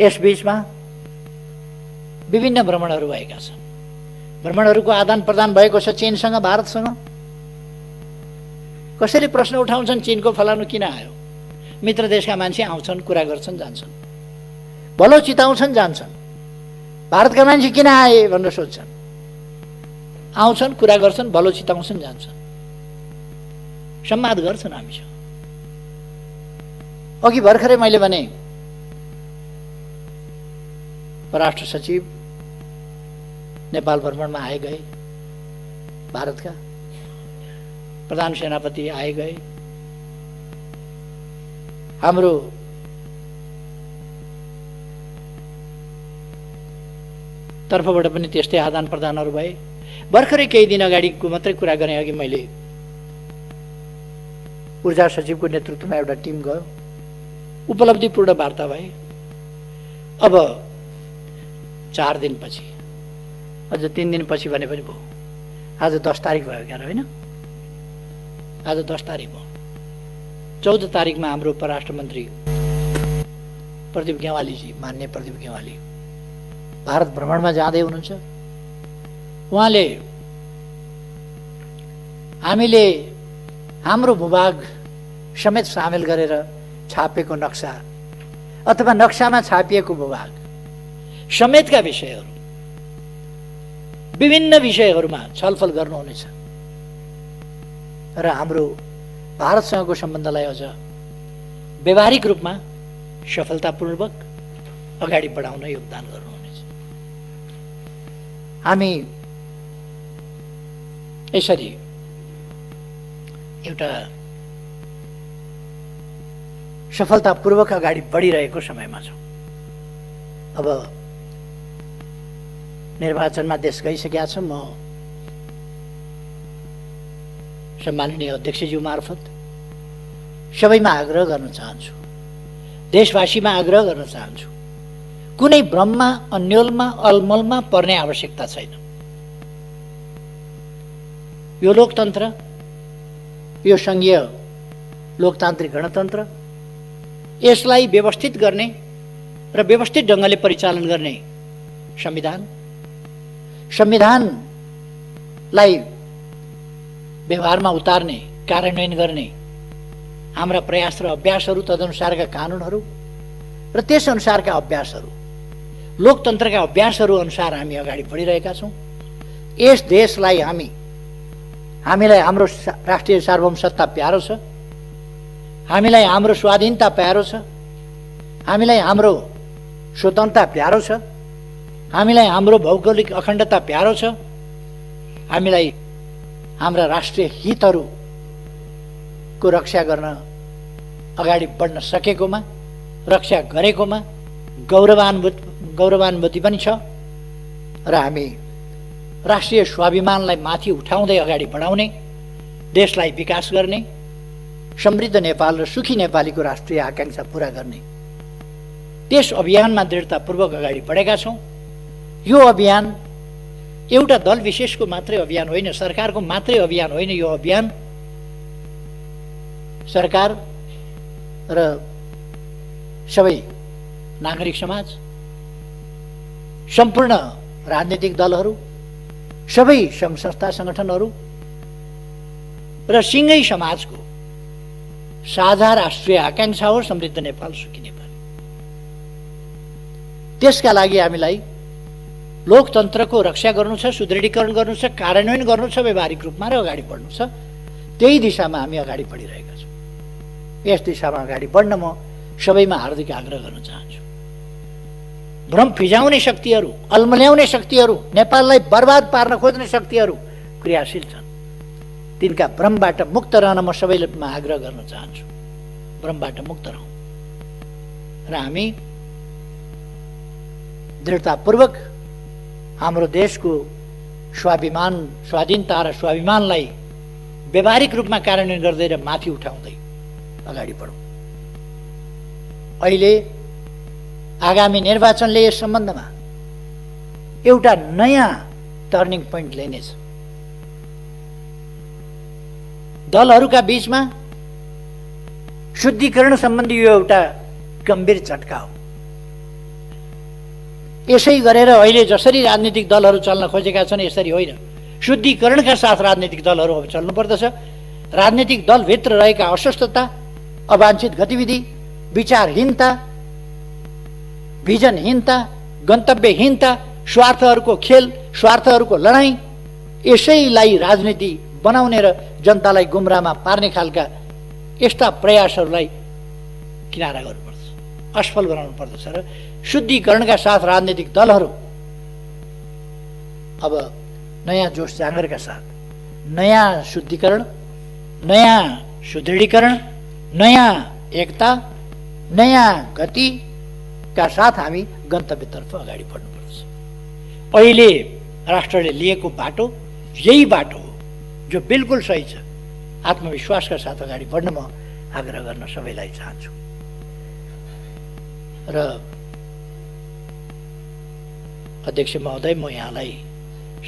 यसबीचमा विभिन्न भ्रमणहरू भएका छन्। भ्रमणहरूको आदान प्रदान भएको छ चीनसँग, भारतसँग। कसैले प्रश्न उठाउँछन् चीनको फलानु किन आयो? मित्र देशका मान्छे आउँछन्, कुरा गर्छन्, जान्छन्, भलो चिताउँछन्, जान्छन्। भारतका मान्छे किन आए भनेर सोध्छन्, आउँछन्, कुरा गर्छन्, भलो चिताउँछन्, जान्छन्, संवाद गर्छन् हामीसँग। अघि भर्खरै मैले भने परराष्ट्र सचिव नेपाल भ्रमणमा आए गए, भारतका प्रधान सेनापति आए गए, हाम्रो तर्फबाट पनि त्यस्तै आदान प्रदानहरू भए। भर्खरै केही दिन अगाडिको मात्रै कुरा गरेँ। अघि मैले ऊर्जा सचिवको नेतृत्वमा एउटा टिम गयो, उपलब्धिपूर्ण वार्ता भए। अब 4 दिनपछि, अझ 3 दिनपछि भने पनि भयो। आज 10 तारिक भयो क्या होइन? आज 10 तारिक भयो। 14 तारिकमा हाम्रो परराष्ट्र मन्त्री प्रदीप गेवालीजी, मान्य प्रदीप गेवाली भारत भ्रमणमा जाँदै हुनुहुन्छ। उहाँले हामीले हाम्रो भूभाग समेत सामेल गरेर छापेको नक्सा अथवा नक्सामा छापिएको भूभाग समेतका विषयहरू, विभिन्न विषयहरूमा छलफल गर्नुहुनेछ र हाम्रो भारतसँगको सम्बन्धलाई अझ व्यवहारिक रूपमा सफलतापूर्वक अगाडि बढाउन योगदान गर्नुहुनेछ। हामी यसरी एउटा सफलतापूर्वक अगाडि बढिरहेको समयमा छौँ। अब निर्वाचनमा देश गइसकेका छ। म सम्माननीय अध्यक्षज्यू मार्फत सबैमा आग्रह गर्न चाहन्छु, देशवासीमा आग्रह गर्न चाहन्छु, कुनै भ्रममा, अन्योलमा, अलमलमा पर्ने आवश्यकता छैन। यो लोकतन्त्र, यो संघीय लोकतान्त्रिक गणतन्त्र, यसलाई व्यवस्थित गर्ने र व्यवस्थित ढङ्गले परिचालन गर्ने संविधानलाई व्यवहारमा उतार्ने, कार्यान्वयन गर्ने हाम्रा प्रयास र अभ्यासहरू, तदनुसारका कानुनहरू र त्यस अनुसारका अभ्यासहरू, लोकतन्त्रका अभ्यासहरू अनुसार हामी अगाडि बढिरहेका छौँ। यस देशलाई हामीलाई हाम्रो राष्ट्रिय सार्वभौम सत्ता प्यारो छ, हामीलाई हाम्रो स्वाधीनता प्यारो छ, हामीलाई हाम्रो स्वतन्त्रता प्यारो छ, हामीलाई हाम्रो भौगोलिक अखण्डता प्यारो छ, हामीलाई हाम्रा राष्ट्रिय हितहरूको रक्षा गर्न अगाडि बढ्न सकेकोमा, रक्षा गरेकोमा गौरवान्वित पनि छ र हामी राष्ट्रिय स्वाभिमानलाई माथि उठाउँदै अगाडि बढाउने, देशलाई विकास गर्ने, समृद्ध नेपाल र सुखी नेपालीको राष्ट्रिय आकांक्षा पूरा गर्ने त्यस अभियानमा दृढतापूर्वक अगाडि बढेका छौँ। यो अभियान एउटा दल विशेषको मात्रै अभियान होइन, सरकारको मात्रै अभियान होइन। यो अभियान सरकार र सबै नागरिक समाज, सम्पूर्ण राजनीतिक दलहरू, सबै सङ्घ संस्था सङ्गठनहरू र सिङ्गै समाजको साझा राष्ट्रिय आकांक्षा हो समृद्ध नेपाल, सुखी नेपाल। त्यसका लागि हामीलाई लोकतन्त्रको रक्षा गर्नु छ, सुदृढीकरण गर्नु छ, कार्यान्वयन गर्नु छ, व्यवहारिक रूपमा र अगाडि बढ्नु छ। त्यही दिशामा हामी अगाडि बढिरहेका छौँ। यस दिशामा अगाडि बढ्न म सबैमा हार्दिक आग्रह गर्न चाहन्छु। भ्रम फिजाउने शक्तिहरू, अल्मल्याउने शक्तिहरू, नेपाललाई बर्बाद पार्न खोज्ने शक्तिहरू क्रियाशील छन्। तिनका भ्रमबाट मुक्त रहन म सबैमा आग्रह गर्न चाहन्छु। भ्रमबाट मुक्त रहौँ र हामी दृढतापूर्वक हाम्रो देशको स्वाभिमान, स्वाधीनता र स्वाभिमानलाई व्यवहारिक रूपमा कार्यान्वयन गर्दै र माथि उठाउँदै अगाडि बढौँ। अहिले आगामी निर्वाचनले यस सम्बन्धमा एउटा नयाँ टर्निङ पोइन्ट ल्याइनेछ। दलहरूका बीचमा शुद्धिकरण सम्बन्धी यो एउटा गम्भीर झट्का हो। यसै गरेर अहिले जसरी राजनीतिक दलहरू चल्न खोजेका छन् यसरी होइन, शुद्धिकरणका साथ राजनीतिक दलहरू अब चल्नुपर्दछ। राजनीतिक दलभित्र रहेका अस्वस्थता, अवाञ्छित गतिविधि, विचारहीनता, भिजनहीनता, गन्तव्यहीनता, स्वार्थहरूको खेल, स्वार्थहरूको लडाइँ, यसैलाई राजनीति बनाउने र जनतालाई गुमराहमा पार्ने खालका यस्ता प्रयासहरूलाई किनारा गर्नुपर्छ, असफल बनाउनु पर्दछ। र शुद्धिकरणका साथ राजनीतिक दलहरू अब नयाँ जोस जाँगरका साथ नयाँ शुद्धिकरण, नयाँ सुदृढीकरण, नयाँ एकता, नयाँ गतिका साथ हामी गन्तव्यतर्फ अगाडि बढ्नुपर्छ। अहिले राष्ट्रले लिएको बाटो यही बाटो हो जो बिल्कुल सही छ। आत्मविश्वासका साथ अगाडि बढ्न म आग्रह गर्न सबैलाई चाहन्छु। र अध्यक्ष महोदय, म यहाँलाई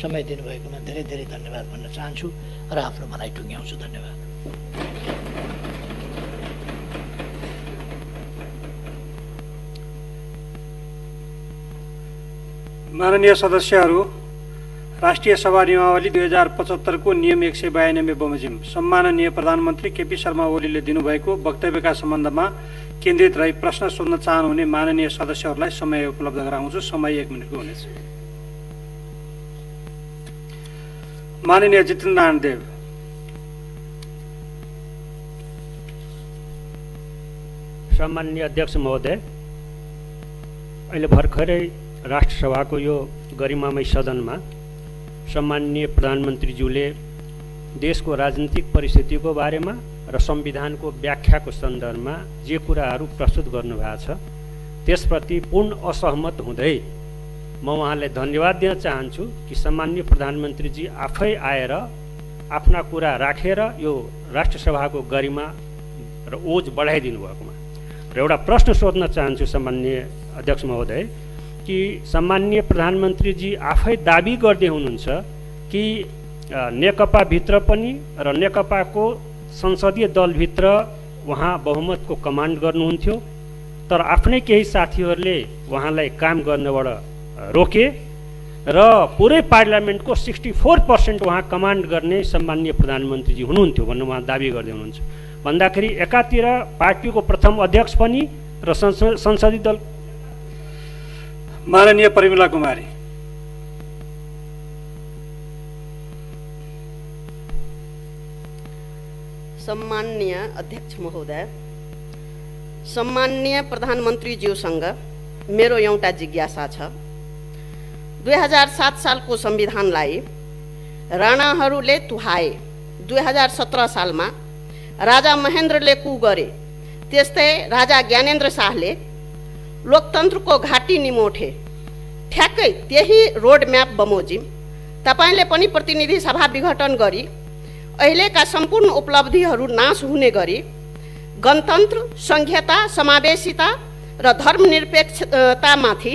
समय दिनुभएकोमा धेरै धेरै धन्यवाद भन्न चाहन्छु र आफ्नो भनाइ टुङ्ग्याउँछु। धन्यवाद। माननीय सदस्यहरू, राष्ट्रिय सभा नियमावली 2075 को नियम 192 बमोजिम सम्माननीय प्रधानमन्त्री केपी शर्मा ओलीले दिनुभएको वक्तव्यका सम्बन्धमा केन्द्रित रही प्रश्न सोध्न चाहनुहुने माननीय सदस्यहरूलाई समय उपलब्ध गराउँछु। समय 1 मिनेटको हुनेछ। माननीय जितेन्द्र नारायण देव। सम्माननीय अध्यक्ष महोदय, अहिले भर्खरै राष्ट्रसभाको यो गरिमामय सदनमा सम्माननीय प्रधानमन्त्रीज्यूले देशको राजनीतिक परिस्थितिको बारेमा र संविधानको व्याख्याको सन्दर्भमा जे कुराहरू प्रस्तुत गर्नुभएको छ त्यसप्रति पूर्ण असहमत हुँदै म उहाँलाई धन्यवाद दिन चाहन्छु कि सम्माननीय प्रधानमन्त्रीजी आफै आएर आफ्ना कुरा राखेर यो राष्ट्रसभाको गरिमा र ओज बढाइदिनु भएकोमा। र एउटा प्रश्न सोध्न चाहन्छु सम्माननीय अध्यक्ष महोदय कि सम्माननीय प्रधानमन्त्रीजी आफै दाबी गर्दै हुनुहुन्छ कि नेकपाभित्र पनि र नेकपाको संसदीय दलभित्र उहाँ बहुमतको कमान्ड गर्नुहुन्थ्यो, तर आफ्नै केही साथीहरूले उहाँलाई काम गर्नबाट रोके र पुरै पार्लियामेन्टको 64% उहाँ कमान्ड गर्ने सम्माननीय प्रधानमन्त्रीजी हुनुहुन्थ्यो भन्ने उहाँ दाबी गर्दै हुनुहुन्छ। भन्दाखेरि एकातिर पार्टीको प्रथम अध्यक्ष पनि र संसदीय दल। माननीय परिमला कुमारी। सम्माननीय अध्यक्ष महोदय, सम्माननीय प्रधानमन्त्रीज्यूसँग मेरो एउटा जिज्ञासा छ। 2007 सालको संविधानलाई राणाहरूले तुहाए। 2017 सालमा राजा महेन्द्रले कु गरे, त्यस्तै राजा ज्ञानेन्द्र शाहले लोकतन्त्रको घाटी निमोठे। ठ्याक्कै त्यही रोड म्याप बमोजिम तपाईले पनि प्रतिनिधि सभा विघटन गरी अहिलेका सम्पूर्ण उपलब्धिहरू नाश हुने गरी गणतन्त्र, संघीयता, समावेशिता र धर्मनिरपेक्षतामाथि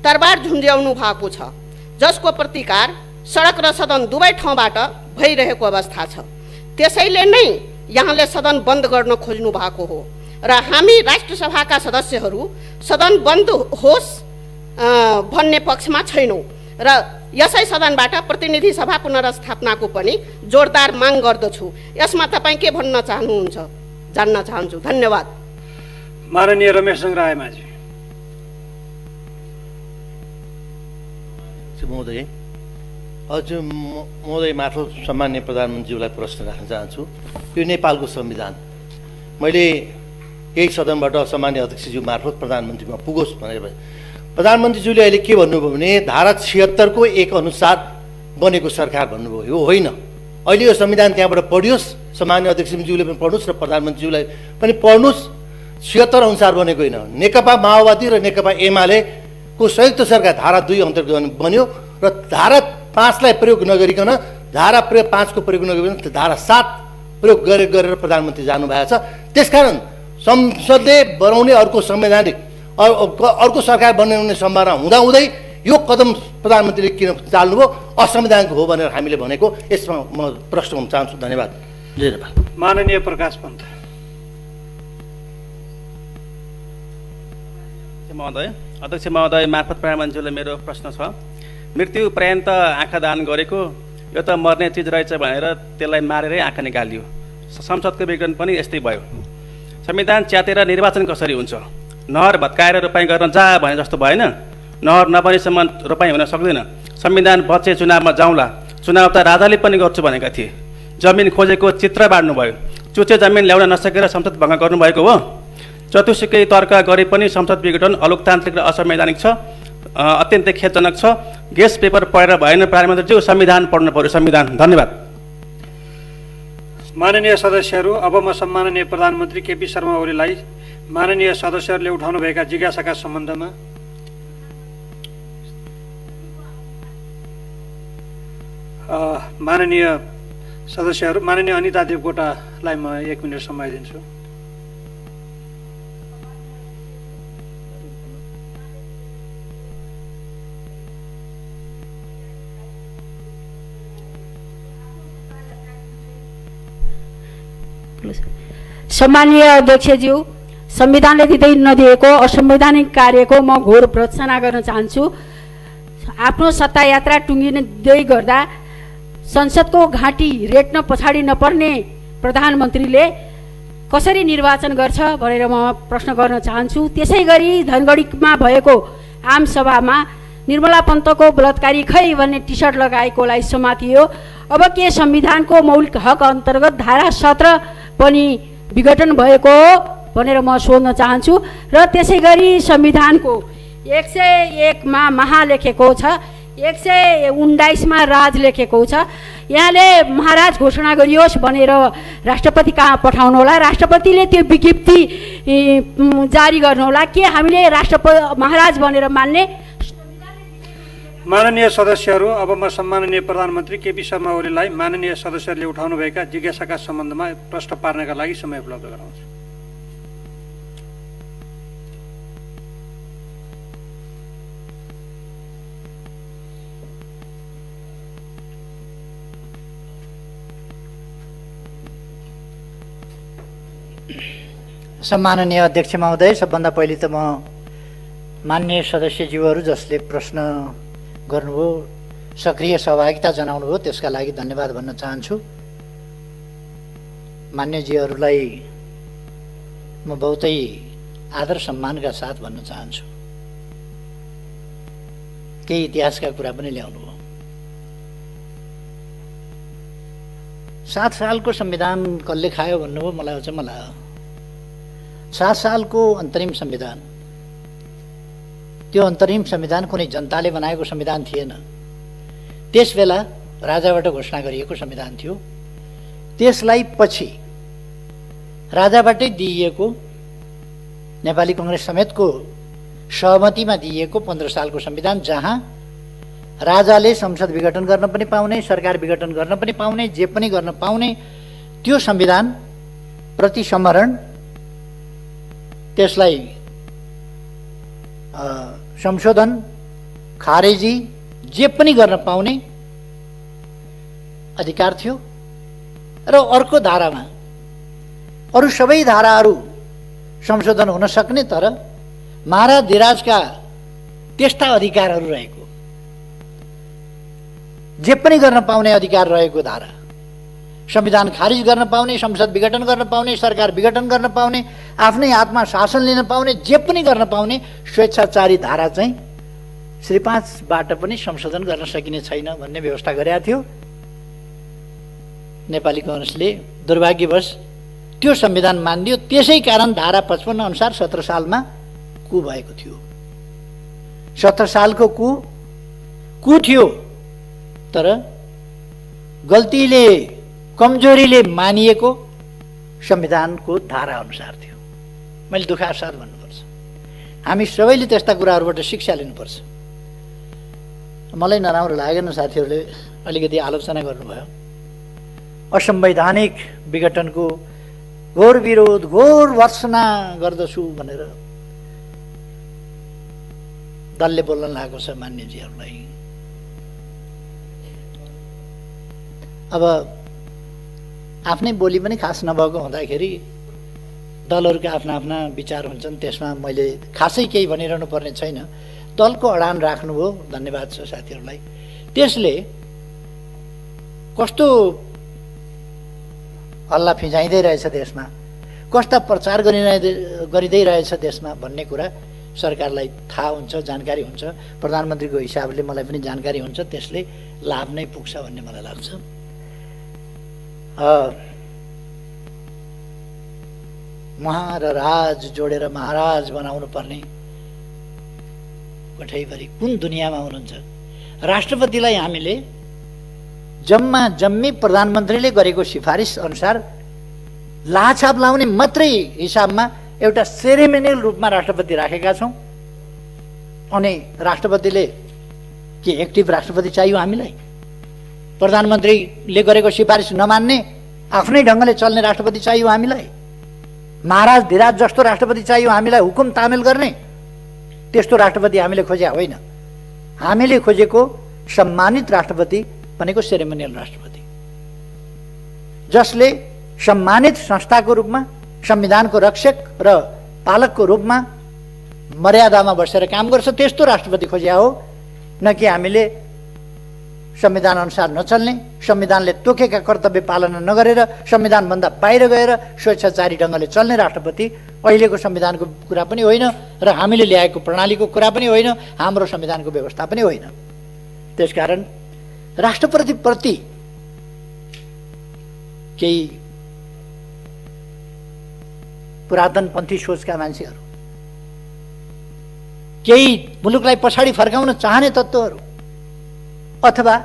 तरबार झुन्ड्याउनु भएको छ, जसको प्रतिकार सडक र सदन दुवै ठाउँबाट भइरहेको अवस्था छ। त्यसैले नै यहाँले सदन बन्द गर्न खोज्नु भएको हो र हामी राष्ट्रसभाका सदस्यहरू सदन बन्द होस् भन्ने पक्षमा छैनौँ र यसै सदनबाट प्रतिनिधि सभा पुनर्स्थापनाको पनि जोरदार माग गर्दछु। यसमा तपाईँ के भन्न चाहनुहुन्छ जान्न चाहन्छु। धन्यवाद। माननीय रमेश रायमाझी। महोदय, हजुर महोदय मार्फत सम्माननीय प्रधानमन्त्रीज्यूलाई प्रश्न राख्न चाहन्छु। यो नेपालको संविधान मैले यही सदनबाट सम्मान्य अध्यक्षज्यू मार्फत प्रधानमन्त्रीमा पुगोस् भनेर प्रधानमन्त्रीज्यूले अहिले के भन्नुभयो भने धारा 76 को 1 अनुसार बनेको सरकार भन्नुभयो। यो होइन, अहिले यो संविधान त्यहाँबाट पढियोस्, सामान्य अध्यक्षज्यूले पनि पढ्नुहोस् र प्रधानमन्त्रीज्यूलाई पनि पढ्नुहोस्। 76 अनुसार बनेको होइन, नेकपा माओवादी र नेकपा एमालेको संयुक्त सरकार धारा 2 अन्तर्गत बन्यो र धारा 5 लाई प्रयोग नगरिकन धारा 5 को प्रयोग नगरिकन धारा 7 प्रयोग गरेर प्रधानमन्त्री जानुभएको छ। त्यसकारण संसदले बनाउने अर्को संवैधानिक अर्को सरकार बनाउने सम्भावना हुँदाहुँदै यो कदम प्रधानमन्त्रीले किन चाल्नुभयो, असंवैधानिक हो भनेर हामीले भनेको। यसमा म प्रश्न गर्न चाहन्छु। धन्यवाद। जय नेपाल। माननीय प्रकाश पन्त। महोदय, अध्यक्ष महोदय मार्फत प्रधानमन्त्रीलाई मेरो प्रश्न छ। मृत्यु पर्यन्त आँखा दान गरेको यो त मर्ने चिज रहेछ भनेर त्यसलाई मारेरै आँखा निकालियो। संसदको विघटन पनि यस्तै भयो। संविधान च्यातेर निर्वाचन कसरी हुन्छ? नहर भत्काएर रोपाइँ गर्न जा भने जस्तो भएन। नहर नबनेसम्म रोपाइँ हुन सक्दैन। संविधान बचे चुनावमा जाउँला। चुनाव त राजाले पनि गर्छु भनेका थिए। जमिन खोजेको चित्र बाँड्नुभयो। चुचे जमिन ल्याउन नसकेर संसद भङ्ग गर्नुभएको हो। जतिसुकै तर्क गरे पनि संसद विघटन अलोकतान्त्रिक र असंवैधानिक छ, अत्यन्तै खेदजनक छ। गेस्ट पेपर पढेर भएन प्रधानमन्त्रीज्यू, संविधान पढ्नु पर्यो, संविधान। धन्यवाद। माननीय सदस्यहरू, अब म सम्माननीय प्रधानमन्त्री केपी शर्मा ओलीलाई माननीय सदस्यहरूले उठाउनुभएका जिज्ञासाका सम्बन्धमा माननीय सदस्यहरू, माननीय अनिता देवकोटालाई म 1 मिनट समय दिन्छु। सम्मानीय अध्यक्षज्यू, संविधानले दिँदै नदिएको असंवैधानिक कार्यको म घोर भर्त्सना गर्न चाहन्छु। आफ्नो सत्ता यात्रा टुङ्गिँदै गर्दा संसदको घाँटी रेट्न पछाडि नपर्ने प्रधानमन्त्रीले कसरी निर्वाचन गर्छ भनेर म प्रश्न गर्न चाहन्छु। त्यसै गरी धनगढीमा भएको आम सभामा निर्मला पन्तको बलात्कारी खै भन्ने टी सर्ट लगाएकोलाई समातियो। अब के संविधानको मौलिक हक अन्तर्गत धारा 17 पनि विघटन भएको हो भनेर म सोध्न चाहन्छु। र त्यसै गरी संविधानको 101 मा महा लेखेको छ, 119 मा राज लेखेको छ। यहाँले महाराज घोषणा गरियोस् भनेर राष्ट्रपति कहाँ पठाउनु होला? राष्ट्रपतिले त्यो विज्ञप्ति जारी गर्नुहोला। के हामीले महाराज भनेर मान्ने? माननीय सदस्यहरू, अब म सम्माननीय प्रधानमन्त्री केपी शर्मा ओलीलाई माननीय सदस्यहरूले उठाउनुभएका जिज्ञासाका सम्बन्धमा प्रश्न पार्नका लागि समय उपलब्ध गराउँछु। सम्माननीय अध्यक्ष महोदय, सबभन्दा पहिले त म माननीय सदस्यज्यूहरू जसले प्रश्न गर्नुभयो, सक्रिय सहभागिता जनाउनुभयो, त्यसका लागि धन्यवाद भन्न चाहन्छु। मान्यज्यूहरूलाई म बहुतै आदर सम्मानका साथ भन्न चाहन्छु। केही इतिहासका कुरा पनि ल्याउनुभयो। 7 सालको संविधान कसले खायो भन्नुभयो, मलाई अचम्म लाग्यो। 7 सालको अन्तरिम संविधान, त्यो अन्तरिम संविधान कुनै जनताले बनाएको संविधान थिएन। त्यसबेला राजाबाट घोषणा गरिएको संविधान थियो। त्यसलाई पछि राजाबाटै दिइएको, नेपाली कांग्रेस समेतको सहमतिमा दिइएको 15 सालको संविधान, जहाँ राजाले संसद विघटन गर्न पनि पाउने, सरकार विघटन गर्न पनि पाउने, जे पनि गर्न पाउने, त्यो संविधान प्रति सम्मरण, त्यसलाई संशोधन, खारेजी, जे पनि गर्न पाउने अधिकार थियो। र अर्को धारामा अरू सबै धाराहरू संशोधन हुन सक्ने, तर महाराजधिराजका त्यस्ता अधिकारहरू रहेको, जे पनि गर्न पाउने अधिकार रहेको धारा, संविधान खारिज गर्न पाउने, संसद विघटन गर्न पाउने, सरकार विघटन गर्न पाउने, आफ्नै हातमा शासन लिन पाउने, जे पनि गर्न पाउने स्वेच्छाचारी धारा चाहिँ श्री 5 बाट पनि संशोधन गर्न सकिने छैन भन्ने व्यवस्था गरेका थियो। नेपाली कांग्रेसले दुर्भाग्यवश त्यो संविधान मानिदियो। त्यसै कारण धारा 55 अनुसार 17 सालमा कु भएको थियो। 17 सालको कु थियो, तर गल्तीले, कमजोरीले मानिएको संविधानको धारा अनुसार थियो। मैले दुःखका साथ भन्नुपर्छ, हामी सबैले त्यस्ता कुराहरूबाट शिक्षा लिनुपर्छ। मलाई नराम्रो लागेन साथीहरूले अलिकति आलोचना गर्नुभयो। असंवैधानिक विघटनको घोर विरोध, घोर भर्त्सना गर्दछु भनेर दलले बोल्न लागेको छ मान्यजीहरूलाई। अब आफ्नै बोली पनि खास नभएको हुँदाखेरि दलहरूका आफ्ना आफ्ना विचार हुन्छन्, त्यसमा मैले खासै केही भनिरहनु पर्ने छैन। दलको अडान राख्नुभयो, धन्यवाद छ साथीहरूलाई। त्यसले कस्तो हल्ला फिजाइँदै रहेछ देशमा, कस्ता प्रचार गरिँदै रहेछ देशमा भन्ने कुरा सरकारलाई थाहा हुन्छ, जानकारी हुन्छ। प्रधानमन्त्रीको हिसाबले मलाई पनि जानकारी हुन्छ, त्यसले लाभ नै पुग्छ भन्ने मलाई लाग्छ। महा र राज जोडेर महाराज बनाउनु पर्ने कठैभरि कुन दुनियाँमा हुनुहुन्छ? राष्ट्रपतिलाई हामीले जम्मी प्रधानमन्त्रीले गरेको सिफारिस अनुसार लाछाप लाउने मात्रै हिसाबमा एउटा सेरेमोनियल रूपमा राष्ट्रपति राखेका छौँ। अनि राष्ट्रपतिले के एक्टिभ राष्ट्रपति चाहियो हामीलाई? प्रधानमन्त्रीले गरेको सिफारिस नमान्ने आफ्नै ढङ्गले चल्ने राष्ट्रपति चाहियो हामीलाई? महाराज धिराज जस्तो राष्ट्रपति चाहियो हामीलाई, हुकुम तामेल गर्ने? त्यस्तो राष्ट्रपति हामीले खोजे होइन। हामीले खोजेको सम्मानित राष्ट्रपति भनेको सेरेमोनियल राष्ट्रपति, जसले सम्मानित संस्थाको रूपमा, संविधानको रक्षक र पालकको रूपमा मर्यादामा बसेर काम गर्छ, त्यस्तो राष्ट्रपति खोज्या हो। न कि हामीले संविधान अनुसार नचल्ने, संविधानले तोकेका कर्तव्य पालना नगरेर संविधानभन्दा बाहिर गएर स्वेच्छाचारी ढङ्गले चल्ने राष्ट्रपति अहिलेको संविधानको कुरा पनि होइन र हामीले ल्याएको प्रणालीको कुरा पनि होइन, हाम्रो संविधानको व्यवस्था पनि होइन। त्यसकारण राष्ट्रपतिप्रति केही पुरातनपन्थी सोचका मान्छेहरू, केही मुलुकलाई पछाडि फर्काउन चाहने तत्त्वहरू अथवा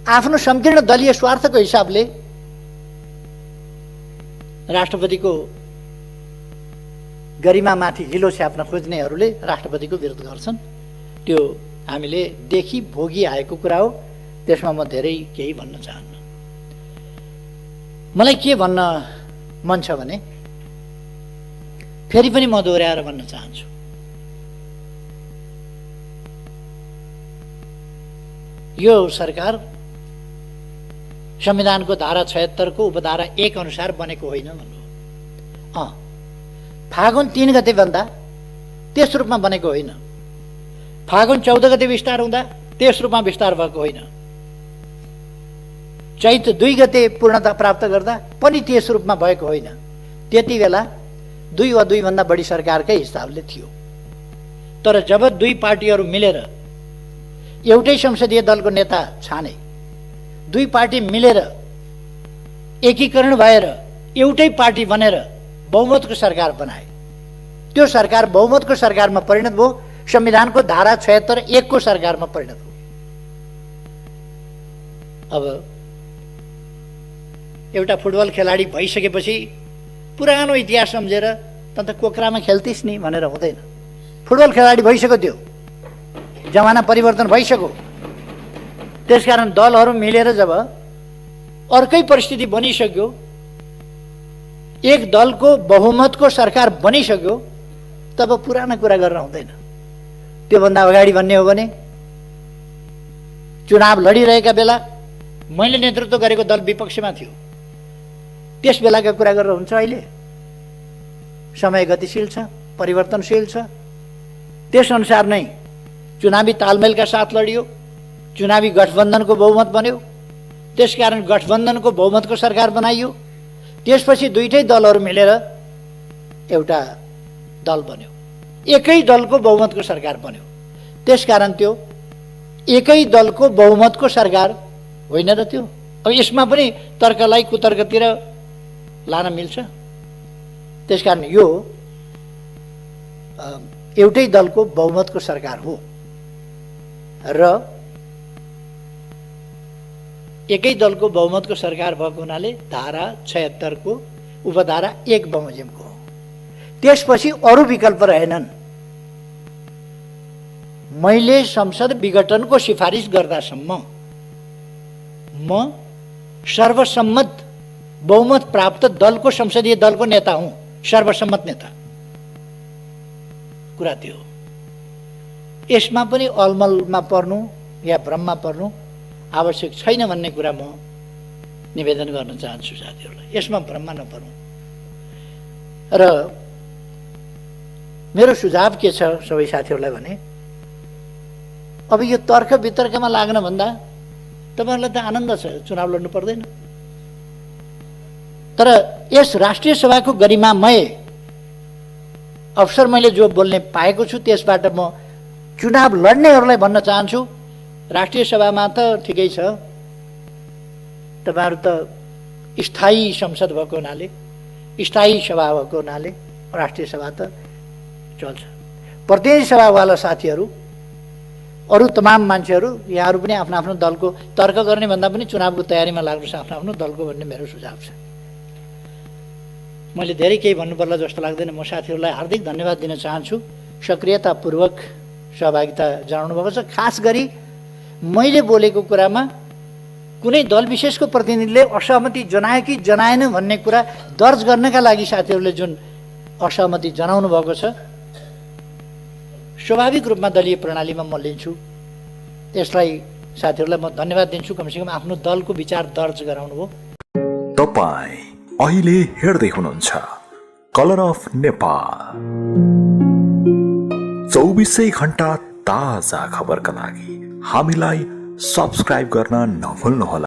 आफ्नो संकीर्ण दलीय स्वार्थको हिसाबले राष्ट्रपतिको गरिमामाथि हिलो छ्याप्न खोज्नेहरूले राष्ट्रपतिको विरोध गर्छन्। त्यो हामीले देखि भोगी आएको कुरा हो, त्यसमा म धेरै केही भन्न चाहन्न। मलाई के भन्न मन छ भने फेरि पनि म दोहोऱ्याएर भन्न चाहन्छु, यो सरकार संविधानको धारा 76 को उपधारा 1 अनुसार बनेको होइन भन्नु। फागुन 3 गते भन्दा त्यस रूपमा बनेको होइन। फागुन 14 गते विस्तार हुँदा त्यस रूपमा विस्तार भएको होइन। चैत 2 गते पूर्णता प्राप्त गर्दा पनि त्यस रूपमा भएको होइन। त्यति बेला 2 वा 2 भन्दा बढी सरकारकै हिसाबले थियो। तर जब 2 पार्टीहरू मिलेर एउटै संसदीय दलको नेता छाने, 2 पार्टी मिलेर एकीकरण भएर एउटै पार्टी बनेर बहुमतको सरकार बनाए, त्यो सरकार बहुमतको सरकारमा परिणत भयो, संविधानको धारा 76(1) को सरकारमा परिणत भयो। अब एउटा फुटबल खेलाडी भइसकेपछि पुरानो इतिहास सम्झेर त कोक्रामा खेल्थिस् नि भनेर हुँदैन। फुटबल खेलाडी भइसक्यो, त्यो जमाना परिवर्तन भइसक्यो। त्यसकारण दलहरू मिलेर जब अर्कै परिस्थिति बनिसक्यो, एक दलको बहुमतको सरकार बनिसक्यो, तब पुरानो कुरा गर्न हुँदैन। त्योभन्दा अगाडि भन्ने हो भने चुनाव लडिरहेका बेला मैले नेतृत्व गरेको दल विपक्षमा थियो, त्यस बेलाका कुरा गरेर हुन्छ? अहिले समय गतिशील छ, परिवर्तनशील छ, त्यसअनुसार नै चुनावी तालमेलका साथ लडियो, चुनावी गठबन्धनको बहुमत बन्यो, त्यसकारण गठबन्धनको बहुमतको सरकार बनाइयो। त्यसपछि दुईटै दलहरू मिलेर एउटा दल बन्यो, एकै दलको बहुमतको सरकार बन्यो। त्यसकारण त्यो एकै दलको बहुमतको सरकार होइन र त्यो। अब यसमा पनि तर्कलाई कुतर्कतिर लान मिल्छ। त्यसकारण यो एउटै दलको बहुमतको सरकार हो र एकै दलको बहुमतको सरकार भएको हुनाले धारा 76 को उपधारा 1 बमोजिमको हो। त्यसपछि अरू विकल्प रहेनन्। मैले संसद विघटनको सिफारिस गर्दासम्म म सर्वसम्मत बहुमत प्राप्त दलको संसदीय दलको नेता हुँ, सर्वसम्मत नेता। कुरा त्यो हो। यसमा पनि अलमलमा पर्नु या भ्रममा पर्नु आवश्यक छैन भन्ने कुरा म निवेदन गर्न चाहन्छु साथीहरूलाई। यसमा भ्रममा नपर्नु। र मेरो सुझाव के छ सबै साथीहरूलाई भने अब यो तर्क वितर्कमा लाग्न भन्दा तपाईँहरूलाई त आनन्द छ, चुनाव लड्नु पर्दैन। तर यस राष्ट्रिय सभाको गरिमामय अवसर मैले जो बोल्ने पाएको छु त्यसबाट म चुनाव लड्नेहरूलाई भन्न चाहन्छु, राष्ट्रिय सभामा त ठिकै छ, तपाईँहरू त स्थायी संसद भएको हुनाले, स्थायी सभा भएको हुनाले राष्ट्रिय सभा त चल्छ। प्रतिनिधि सभावाला साथीहरू, अरू तमाम मान्छेहरू, यहाँहरू पनि आफ्नो आफ्नो दलको तर्क गर्ने भन्दा पनि चुनावको तयारीमा लाग्नुहोस् आफ्नो आफ्नो दलको भन्ने मेरो सुझाव छ। मैले धेरै केही भन्नुपर्ला जस्तो लाग्दैन। म साथीहरूलाई हार्दिक धन्यवाद दिन चाहन्छु, सक्रियतापूर्वक सहभागिता जनाउनु भएको छ। खास गरी मैले बोलेको कुरामा कुनै दल विशेषको प्रतिनिधिले असहमति जनायो कि जनाएन भन्ने कुरा दर्ज गर्नका लागि साथीहरूले जुन असहमति जनाउनु भएको छ, स्वाभाविक रूपमा दलीय प्रणालीमा म लिन्छु। त्यसलाई साथीहरूलाई म धन्यवाद दिन्छु, कमसेकम आफ्नो दलको विचार दर्ज गराउनु हो। तपाईँ अहिले हेर्दै हुनुहुन्छ कलर अफ नेपाल, 24 घण्टा ताजा खबरका लागि हामीलाई सब्स्क्राइब गर्न नभुल्नुहोला।